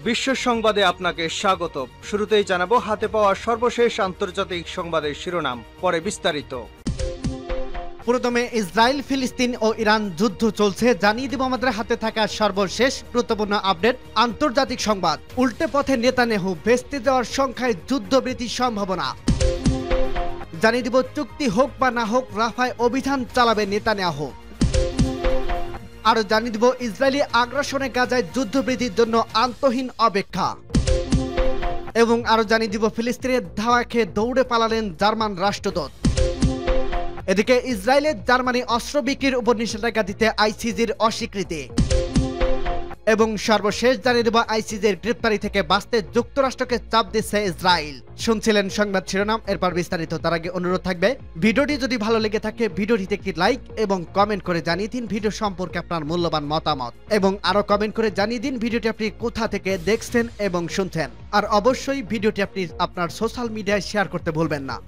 বিশ্ব সংবাদে আপনাকে স্বাগত। শুরুতেই জানাবো হাতে পাওয়া সর্বশেষ আন্তর্জাতিক সংবাদের শিরোনাম, পরে বিস্তারিত। প্রথমে ইসরায়েল, ফিলিস্তিন ও ইরান যুদ্ধ চলছে, জানিয়ে দিব আমাদের হাতে থাকা সর্বশেষ গুরুত্বপূর্ণ আপডেট। আন্তর্জাতিক সংবাদ, উল্টে পথে নেতানিয়াহু, ভেস্তে যাওয়ার সংখ্যায় যুদ্ধবৃদ্ধির সম্ভাবনা। জানিয়ে দিব চুক্তি হোক বা না হোক, রাফায় অভিযান চালাবে নেতানিয়াহু। আরো জানিয়ে দিব ইসরায়েলি আগ্রাসনে গাজায় যুদ্ধবৃদ্ধির জন্য আন্তহীন অপেক্ষা। এবং আরো জানিয়ে দিব ফিলিস্তিনের ধাওয়া খেয়ে দৌড়ে পালালেন জার্মান রাষ্ট্রদূত। এদিকে ইসরায়েলের জার্মানি অস্ত্র বিক্রির উপর নিষেধাজ্ঞা দিতে আইসিজির অস্বীকৃতি। এবং সর্বশেষ জানিয়ে দেব আইসিজির গ্রেপ্তারি থেকে বাঁচতে যুক্তরাষ্ট্রকে চাপ দিচ্ছে ইসরায়েল। শুনছিলেন সংবাদ শিরোনাম, এরপর বিস্তারিত। তার আগে অনুরোধ থাকবে, ভিডিওটি যদি ভালো লেগে থাকে ভিডিওটিতে একটি লাইক এবং কমেন্ট করে জানিয়ে দিন ভিডিও সম্পর্কে আপনার মূল্যবান মতামত, এবং আরো কমেন্ট করে জানিয়ে দিন ভিডিওটি আপনি কোথা থেকে দেখছেন এবং শুনছেন। আর অবশ্যই ভিডিওটি আপনি আপনার সোশ্যাল মিডিয়ায় শেয়ার করতে ভুলবেন না।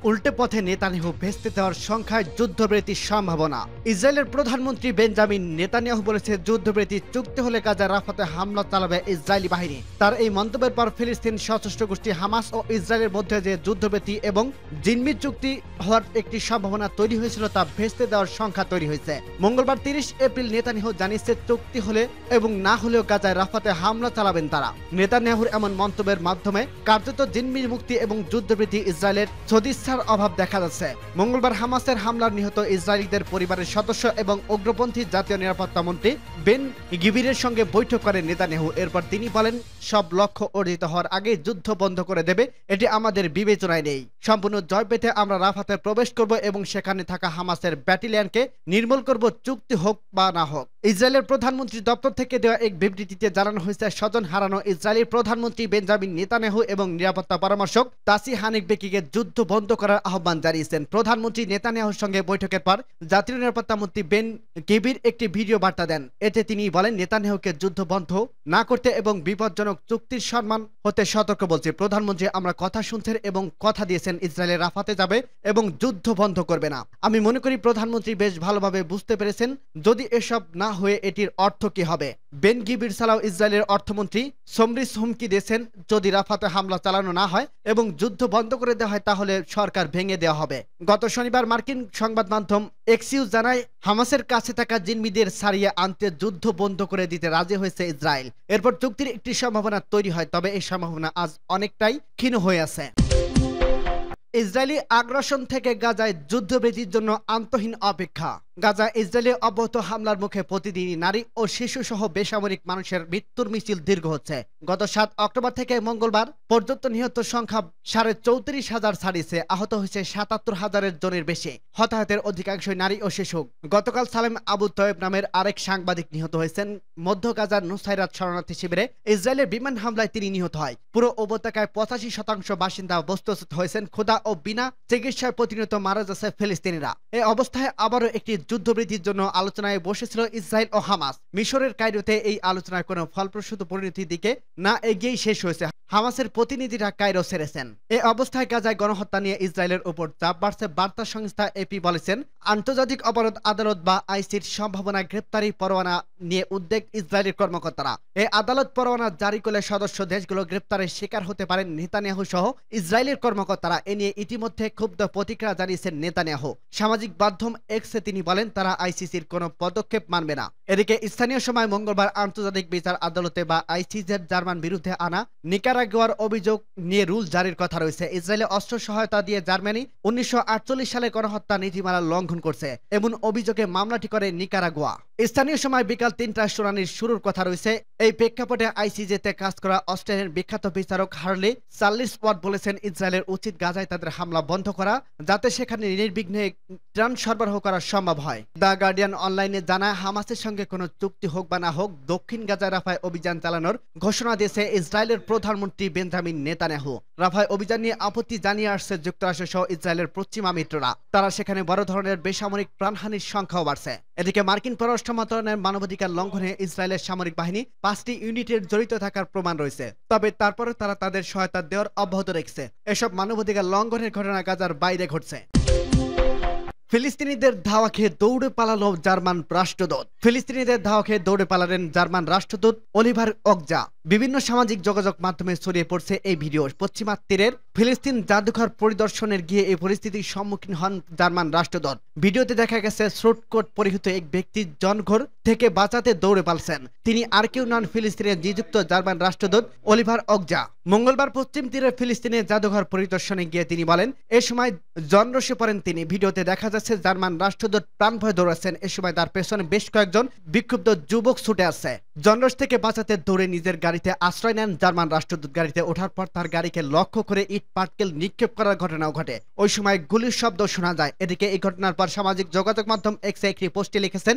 উল্টে পথে নেতানিয়াহু, ভেস্তে যাওয়ার সংখ্যায় যুদ্ধবৃদ্ধির সম্ভাবনা। ইসরায়েলের প্রধানমন্ত্রী বেঞ্জামিন নেতানিয়াহু বলেছে, যুদ্ধবৃদ্ধি চুক্তি হলে গাজা রাফাতে হামলা চালাবে ইসরায়েলি বাহিনী। তার এই মন্তব্যের পর ফিলিস্তিন সশস্ত্র গোষ্ঠী হামাস ও ইসরায়েলের মধ্যে যে যুদ্ধবৃদ্ধি এবং জিম্মি চুক্তি হওয়ার একটি সম্ভাবনা তৈরি হয়েছিল, তা ভেস্তে দেওয়ার সংখ্যা তৈরি হয়েছে। মঙ্গলবার 30 এপ্রিল নেতানিয়াহু জানিয়েছে, চুক্তি হলে এবং না হলেও গাজায় রাফাতে হামলা চালাবেন তারা। নেতানিয়াহুর এমন মন্তব্যের মাধ্যমে কার্যত জিম্মির মুক্তি এবং যুদ্ধবৃদ্ধি ইসরায়েলের সদিচ্ছার অভাব দেখা যাচ্ছে। মঙ্গলবার হামাসের হামলার নিহত ইসরায়েলিদের পরিবারের সদস্য এবং উগ্রপন্থী জাতীয় নিরাপত্তা মন্ত্রী বেন গিভিরের সঙ্গে বৈঠক করেন নেতানিয়াহু। এরপর তিনি বলেন, সব লক্ষ্য অর্জিত হওয়ার আগে যুদ্ধ বন্ধ করে দেবে, এটি আমাদের বিবেচনায় নেই। সম্পূর্ণ জয় পেতে আমরা রাফাতে প্রবেশ করব এবং সেখানে থাকা হামাসের ব্যাটালিয়নকে নির্মূল করব, চুক্তি হোক বা না হোক। ইসরায়েলের প্রধানমন্ত্রী দপ্তর থেকে দেওয়া এক বিবৃতিতে জানানো হয়েছে, স্বজন হারানো ইসরায়েলের প্রধানমন্ত্রী বেঞ্জামিন নেতানিয়াহু এবং নিরাপত্তা পরামর্শক তাসি হানিকবেকিকে যুদ্ধ বন্ধ করার আহ্বান জানিয়েছেন। প্রধানমন্ত্রী নেতানিয়াহুর সঙ্গে বৈঠকের পর জাতীয় নিরাপত্তা মন্ত্রী বেন গিভির একটি ভিডিও বার্তা দেন। এতে তিনি বলেন, নেতানিয়াহুকে যুদ্ধ বন্ধ না করতে এবং বিপজ্জনক চুক্তির সম্মান হতে সতর্ক বলছে। প্রধানমন্ত্রী আমরা কথা শুনছেন এবং কথা দিয়েছেন ইসরায়েলের রাফাতে যাবে এবং যুদ্ধ বন্ধ করবে না। আমি মনে করি প্রধানমন্ত্রী বেশ ভালোভাবে বুঝতে পেরেছেন যদি এসব না হয়ে এটির অর্থ কি হবে। বেন গিভির ছাড়াও ইসরায়েলের অর্থমন্ত্রী সমরিস হুমকি দিয়েছেন, যদি রাফাতে হামলা চালানো না হয় এবং যুদ্ধ বন্ধ করে দেওয়া হয় তাহলে সরকার ভেঙে দেওয়া হবে। গত শনিবার মার্কিন সংবাদ মাধ্যম এক্সিউজ জানায়, হামাসের কাছে থাকা জিম্মিদের ছাড়িয়ে আনতে যুদ্ধ বন্ধ করে দিতে রাজি হয়েছে ইসরায়েল। এরপর চুক্তির একটি সম্ভাবনা তৈরি হয়, তবে এই সম্ভাবনা আজ অনেকটাই ক্ষীণ হয়ে আছে। ইসরায়েলি আগ্রাসন থেকে গাজায় যুদ্ধবৃদ্ধির জন্য আন্তহীন অপেক্ষা। গাজা ইসরায়েলি অব্যাহত হামলার মুখে প্রতিদিনই নারী ও শিশু সহ বেসামরিক মানুষের মৃত্যুর মিছিল দীর্ঘ হচ্ছে। গত 7 অক্টোবর থেকে মঙ্গলবার পর্যন্ত নিহত সংখ্যা 34,500 ছাড়িয়েছে। আহত হয়েছে 77,000 জনের বেশি। হতাহতের অধিকাংশই নারী ও শিশু। গতকাল সালেম আবু তয়েব নামের আরেক সাংবাদিক নিহত হয়েছেন। মধ্য গাজার নুসাইরাত শরণার্থী শিবিরে ইসরায়েলের বিমান হামলায় তিনি নিহত হয়। পুরো উপত্যকায় 85% বাসিন্দা বস্তুচ্যুত হয়েছেন। ক্ষুধা ও বিনা চিকিৎসায় প্রতিনিয়ত মারা যাচ্ছে ফিলিস্তিনিরা। এই অবস্থায় আবারও একটি যুদ্ধবৃদ্ধির জন্য আলোচনায় বসেছিল ইসরায়েল ও হামাস। মিশরের কায়রোতে এই আলোচনার কোনো ফলপ্রসূ পরিণতির দিকে না এগিয়েই শেষ হয়েছে। হামাসের প্রতিনিধিরা কায়রো ছেড়েছেন। এই অবস্থায় গাজায় গণহত্যা নিয়ে ইসরায়েলের উপর চাপ বাড়ছে। বার্তা সংস্থা এপি বলেছেন, আন্তর্জাতিক অপরাধ আদালত বা আইসির সম্ভাবনা গ্রেপ্তারি পরোয়ানা নিয়ে উদ্বেগ ইসরায়েলের কর্মকর্তারা। এই আদালত পরোয়ানা জারি করলে সদস্য দেশগুলো গ্রেপ্তারের শিকার হতে পারেন নেতানিয়াহু সহ ইসরায়েলের কর্মকর্তারা। এ নিয়ে ইতিমধ্যে ক্ষুব্ধ প্রতিক্রিয়া জানিয়েছেন নেতানিয়াহু। সামাজিক মাধ্যম এক্সে তিনি বলেন, তারা আইসিসির কোনো পদক্ষেপ মানবে না। এদিকে স্থানীয় সময় মঙ্গলবার আন্তর্জাতিক বিচার আদালতে বা আইসিজের জার্মান বিরুদ্ধে আনা নিকারাগুয়ার অভিযোগ নিয়ে রুল জারির কথা রয়েছে। ইসরায়েলে অস্ত্র সহায়তা দিয়ে জার্মানি 1948 সালে গণহত্যা নীতিমালা লঙ্ঘন করছে, এমন অভিযোগে মামলাটি করে নিকারাগুয়া। স্থানীয় সময় বিকাল 3টায় শুনানির শুরুর কথা রয়েছে। এই প্রেক্ষাপটে আইসিজেতে কাজ করা অস্ট্রেলিয়ার বিখ্যাত বিচারক হার্লি চার্লিসওয়ার্থ বলেছেন, ইসরায়েলের উচিত গাজায় তাদের হামলা বন্ধ করা, যাতে সেখানে নির্বিঘ্নে ত্রাণ সরবরাহ করা সম্ভব হয়। দ্য গার্ডিয়ান অনলাইনে জানায়, হামাসের সঙ্গে কোনো চুক্তি হোক বা না হোক, দক্ষিণ গাজায় রাফায় অভিযান চালানোর ঘোষণা দিয়েছে ইসরায়েলের প্রধানমন্ত্রী বেঞ্জামিন নেতানিয়াহু। রাফায় অভিযান নিয়ে আপত্তি জানিয়ে আসছে যুক্তরাষ্ট্র সহ ইসরায়েলের পশ্চিমা মিত্ররা। তারা সেখানে বড় ধরনের বেসামরিক প্রাণহানির সংখ্যাও বাড়ছে। এদিকে মার্কিন পররাষ্ট্র মন্ত্রণালয়ের মানবাধিকার লঙ্ঘনে ইসরায়েলের সামরিক বাহিনী 5টি ইউনিটের জড়িত থাকার প্রমাণ রয়েছে, তবে তারপরে তারা তাদের সহায়তা দেওয়ার অব্যাহত রেখেছে। এসব মানবাধিকার লঙ্ঘনের ঘটনা গাজার বাইরে ঘটছে। ফিলিস্তিনিদের ধাওয়া খেয়ে দৌড়ে পালালো জার্মান রাষ্ট্রদূত। ফিলিস্তিনিদের ধাওয়া খেয়ে দৌড়ে পালালেন জার্মান রাষ্ট্রদূত অলিভার অগজা। বিভিন্ন সামাজিক যোগাযোগ মাধ্যমে ছড়িয়ে পড়ছে এই ভিডিও। পশ্চিমা তীরের ফিলিস্তিন জাদুঘর পরিদর্শনের গিয়ে এই পরিস্থিতির সম্মুখীন হন জার্মান রাষ্ট্রদূত। ভিডিওতে দেখা গেছে স্যুটকোট পরিহিত এক ব্যক্তি জনঘর থেকে বাঁচাতে দৌড়ে পালছেন। তিনি আর কেউ নন, ফিলিস্তিনে নিযুক্ত জার্মান রাষ্ট্রদূত অলিভার অগজা। মঙ্গলবার পশ্চিম তীরের ফিলিস্তিনের জাদুঘর পরিদর্শনে গিয়ে তিনি বলেন, এ সময় জনরোষে পড়েন তিনি। ভিডিওতে দেখা যাচ্ছে জার্মান রাষ্ট্রদূত প্রাণ ভয়ে দৌড়াচ্ছেন। এ সময় তার পেছনে বেশ কয়েকজন বিক্ষুব্ধ যুবক ছুটে আসছে। জনরোষ থেকে বাঁচাতে দৌড়ে নিজের গাড়িতে আশ্রয় নেন জার্মান রাষ্ট্রদূত। গাড়িতে ওঠার পর তার গাড়িকে লক্ষ্য করে ইট পাটকেল নিক্ষেপ করার ঘটনাও ঘটে। ওই সময় গুলির শব্দ শোনা যায়। এদিকে এই ঘটনার পর সামাজিক যোগাযোগ মাধ্যম এক্সে একটি পোস্টে লিখেছেন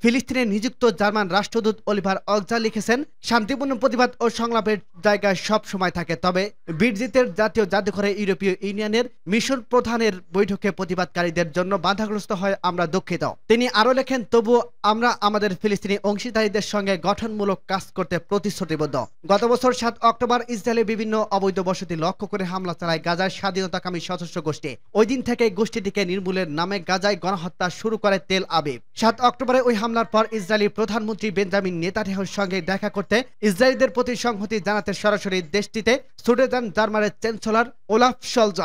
ফিলিস্তিনে নিযুক্ত জার্মান রাষ্ট্রদূত অলিভার অগজা লিখেছেন, শান্তিপূর্ণ প্রতিবাদ ও সংলাপের জায়গায় সব সময় থাকে, তবে বিরজিতের জাতীয় জাদুঘরে ইউরোপীয় ইউনিয়নের মিশন প্রধানের বৈঠকে প্রতিবাদকারীদের জন্য বাধাগ্রস্ত হয় আমরা দুঃখিত। তিনি আরো লেখেন, তবুও আমরা আমাদের ফিলিস্তিনি অংশীদারীদের সঙ্গে গঠনমূলক কাজ করতে প্রতিশ্রুতিবদ্ধ। গত বছর 7 অক্টোবর ইসরায়েলে বিভিন্ন অবৈধ বসতি লক্ষ্য করে হামলা চালায় গাজার স্বাধীনতাকামী সশস্ত্র গোষ্ঠী। ওই দিন থেকে গোষ্ঠীটিকে নির্মূলের নামে গাজায় গণহত্যা শুরু করে তেল আবিব। 7 অক্টোবরে ওই হামলার পর ইসরায়েলি প্রধানমন্ত্রী বেঞ্জামিন নেতানিয়াহুর সঙ্গে দেখা করতে ইসরায়েলিদের প্রতি সংহতি জানাতে সরাসরি দেশটিতে ছুটে যান জার্মানের চ্যান্সেলর ওলাফ শলজ।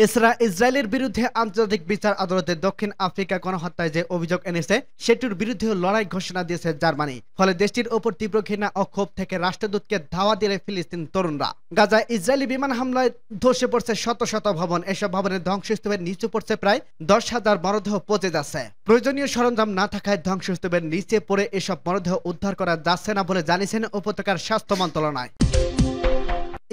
এছাড়া ইসরায়েলের বিরুদ্ধে আন্তর্জাতিক বিচার আদালতে দক্ষিণ আফ্রিকা গণহত্যায় যে অভিযোগ এনেছে সেটির বিরুদ্ধেও লড়াই ঘোষণা দিয়েছে জার্মানি। ফলে দেশটির ওপর তীব্র ঘৃণা ও ক্ষোভ থেকে রাষ্ট্রদূতকে ধাওয়া দিলে ফিলিস্তিন তরুণরা। গাজায় ইসরায়েলি বিমান হামলায় ধসে পড়ছে শত শত ভবন। এসব ভবনের ধ্বংসস্তূপের নিচে পড়ছে প্রায় 10,000 মরদেহ পচে যাচ্ছে। প্রয়োজনীয় সরঞ্জাম না থাকায় ধ্বংসস্তূপের নিচে পড়ে এসব মরদেহ উদ্ধার করা যাচ্ছে না বলে জানিয়েছেন উপত্যকার স্বাস্থ্য মন্ত্রণালয়।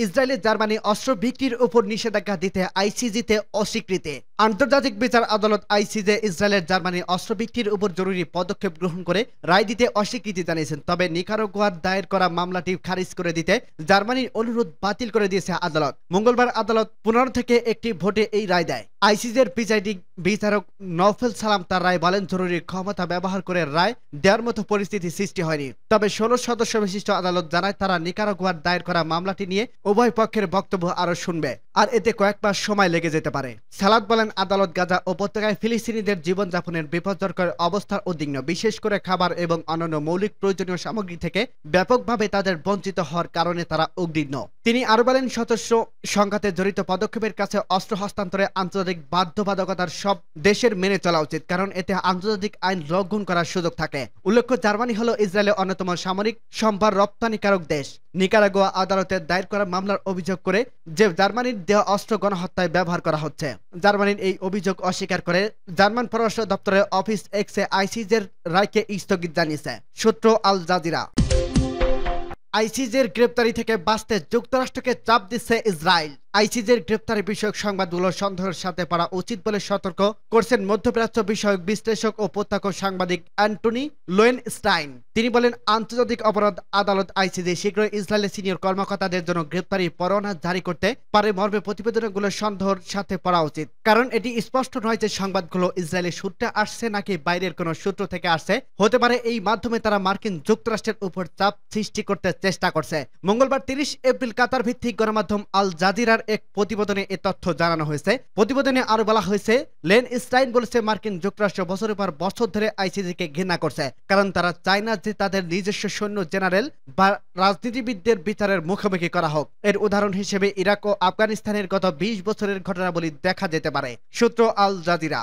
ইসরায়েলে জার্মানি অস্ত্র বিক্রির উপর নিষেধাজ্ঞা দিতে আইসিজিতে অস্বীকৃতি। আন্তর্জাতিক বিচার আদালত আইসিজে ইসরায়েলের জার্মানি অস্ত্র বিক্রির উপর জরুরি পদক্ষেপ গ্রহণ করে রায় দিতে অস্বীকৃতি জানিয়েছেন। তবে নিকারাগুয়ার দায়ের করা মামলাটি খারিজ করে দিতে জার্মানির অনুরোধ বাতিল করে দিয়েছে আদালত। মঙ্গলবার আদালত 15 থেকে একটি ভোটে এই রায় দেয়। আইসিজের প্রিজাইডিং বিচারক নওফেল সালাম তার রায় বলেন, জরুরি ক্ষমতা ব্যবহার করে রায় দেওয়ার মতো পরিস্থিতি সৃষ্টি হয়নি। তবে 16 সদস্য বিশিষ্ট আদালত জানায় তারা নিকারাগুয়ার দায়ের করা মামলাটি নিয়ে উভয় পক্ষের বক্তব্য আরো শুনবে, আর এতে কয়েক মাস সময় লেগে যেতে পারে। সালাদ বলেন, আদালত গাজা উপত্যকায় ফিলিস্তিনিদের জীবনযাপনের বিপর্যয়কর অবস্থার উদ্বিগ্ন, বিশেষ করে খাবার এবং অন্যান্য মৌলিক প্রয়োজনীয় সামগ্রী থেকে ব্যাপকভাবে তাদের বঞ্চিত হওয়ার কারণে তারা উদ্বিগ্ন। তিনি আরো বলেন, সদস্য সংঘাতে জড়িত পদক্ষেপের কাছে অস্ত্র হস্তান্তরে আন্তর্জাতিক বাধ্যবাধকতার সব দেশের মেনে চলা উচিত, কারণ এতে আন্তর্জাতিক আইন লঙ্ঘন করার সুযোগ থাকে। উল্লেখ্য, জার্মানি হলো ইসরায়েলের অন্যতম সামরিক সম্ভার রপ্তানিকারক দেশ। নিকারাগুয়া আদালতে দায়ের করা মামলার অভিযোগ করে যে জার্মানির দেওয়া অস্ত্র গণহত্যায় ব্যবহার করা হচ্ছে। জার্মানির এই অভিযোগ অস্বীকার করে জার্মান পররাষ্ট্র দপ্তরের অফিস এক্সে আইসিজের রায়কে স্থগিত জানিয়েছে। সূত্র আল জাজিরা। আইসিজের গ্রেপ্তারি থেকে বাঁচতে যুক্তরাষ্ট্রকে চাপ দিচ্ছে ইসরায়েল। আইসিজের গ্রেপ্তারি বিষয়ক সংবাদগুলো সন্দেহের সাথে পড়া উচিত বলে সতর্ক করছেন মধ্যপ্রাচ্য বিষয়ক বিশ্লেষক ও প্রত্যক্ষ সাংবাদিক অ্যান্টনি লোয়েনস্টাইন। তিনি বলেন, আন্তর্জাতিক অপরাধ আদালত আইসিজে শীঘ্রই ইসরায়েলের সিনিয়র কর্মকর্তাদের জন্য গ্রেপ্তারি পরোয়ানা জারি করতে পারে মর্মে প্রতিবেদনগুলো সন্দেহের সাথে পড়া উচিত, কারণ এটি স্পষ্ট নয় যে সংবাদগুলো ইসরায়েলের সূত্রে আসছে নাকি বাইরের কোনো সূত্র থেকে আসছে। হতে পারে এই মাধ্যমে তারা মার্কিন যুক্তরাষ্ট্রের উপর চাপ সৃষ্টি করতে চেষ্টা করছে। মঙ্গলবার 30 এপ্রিল কাতার ভিত্তিক গণমাধ্যম আল জাজিরার এক প্রতিবেদনে এ তথ্য জানানো হয়েছে। প্রতিবেদনে আরো বলা হয়েছে, লেন স্টাইন বলেছে মার্কিন যুক্তরাষ্ট্র বছরের পর বছর ধরে আইসিজিকে ঘৃণা করছে, কারণ তারা চায় না যে তাদের নিজস্ব সৈন্য জেনারেল বা রাজনীতিবিদদের বিচারের মুখোমুখি করা হোক। এর উদাহরণ হিসেবে ইরাক ও আফগানিস্তানের গত 20 বছরের ঘটনাবলী দেখা যেতে পারে। সূত্র আল জাজিরা।